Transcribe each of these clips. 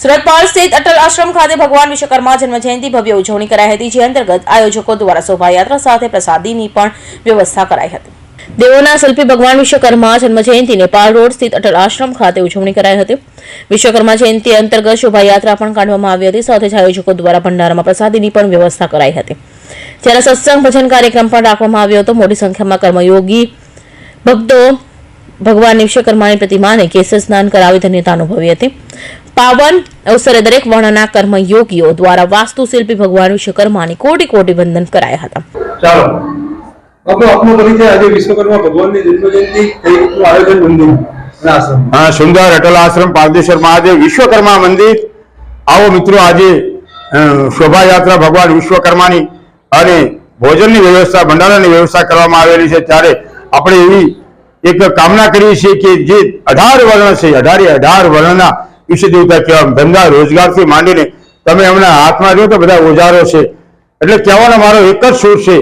સુરત પાલ સ્થિત અટલ આશ્રમ ખાતે ભગવાન વિશ્વકર્મા જન્મ જયંતિ ભવ્ય ઉજવણી કરાઈ હતી, જે અંતર્ગત આયોજકો દ્વારા શોભાયાત્રા સાથે પ્રસાદીની પણ વ્યવસ્થા કરાઈ હતી। દેવોના શિલ્પી ભગવાન વિશ્વકર્મા જન્મ જયંતિને પાલ રોડ સ્થિત અટલ આશ્રમ ખાતે ઉજવણી કરાઈ હતી। વિશ્વકર્મા જયંતિ અંતર્ગત શોભાયાત્રા પણ કાઢવામાં આવી હતી, સાથે જ આયોજકો દ્વારા ભંડારામાં પ્રસાદીની પણ વ્યવસ્થા કરાઈ હતી, જ્યારે સત્સંગ ભજન કાર્યક્રમ પણ રાખવામાં આવ્યો હતો। મોટી સંખ્યામાં કર્મયોગી ભક્તો ભગવાન વિશ્વકર્માની પ્રતિમાને કેસર સ્નાન કરાવી ધન્યતા અનુભવી હતી। પાવન અવસરે દરેક વર્ણના કર્મયોગીઓ દ્વારા વાસ્તુશિલ્પી ભગવાન વિશ્વકર્માની કોટી કોટી વંદન કરાયા હતા। ચાલો આપણો આપનો પરિચય આજે વિશ્વકર્મા ભગવાનની જન્મજયંતિ આયોજન મંદિર આશ્રમ સુંદર અટલ આશ્રમ પારદેશ્વર મહાદેવ વિશ્વકર્મા મંદિર। આવો મિત્રો, આજે શોભાયાત્રા ભગવાન વિશ્વકર્માની અને ભોજનની વ્યવસ્થા, ભંડારાની વ્યવસ્થા કરવામાં આવેલી છે, ત્યારે આપણે એવી એક કામના કરીએ છીએ કે જે 18 વર્ણ છે, 18 વર્ણના ઈષ્ટ દેવતા કહેવા, ધંધા રોજગારથી માંડીને તમે હમણાં હાથમાં જો તો બધા ઓજારો છે, એટલે કહેવાનો મારો એક જ સૂર છે,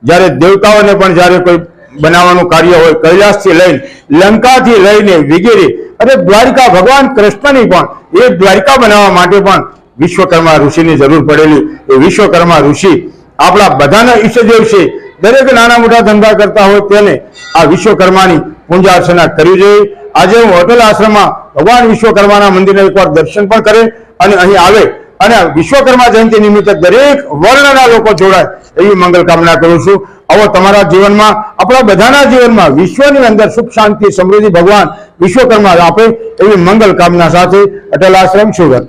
જ્યારે દેવતાઓને પણ જ્યારે કોઈ બનાવવાનું કાર્ય હોય, કૈલાસથી લઈને લંકાથી લઈને વગેરે, અને દ્વારિકા ભગવાન કૃષ્ણની પણ એ દ્વારિકા બનાવવા માટે પણ વિશ્વકર્મા ઋષિની જરૂર પડેલી। એ વિશ્વકર્મા ઋષિ આપણા બધાના ઈષ્ટદેવ છે। દરેક નાના મોટા ધંધા કરતા હોય તેને આ વિશ્વકર્માની પૂજા અર્ચના કરવી જોઈએ। આજે હું અટલ આશ્રમમાં ભગવાન વિશ્વકર્માના મંદિરને એકવાર દર્શન પણ કરે અને અહીં આવે અને વિશ્વકર્મા જયંતિ નિમિત્તે દરેક વર્ણના લોકો જોડાય એવી મંગલ કામના કરું છું। આવો તમારા જીવનમાં, આપણા બધાના જીવનમાં વિશ્વની અંદર સુખ શાંતિ સમૃદ્ધિ ભગવાન વિશ્વકર્મા આપે એવી મંગલ કામના સાથે અટલ આશ્રમ સુરત।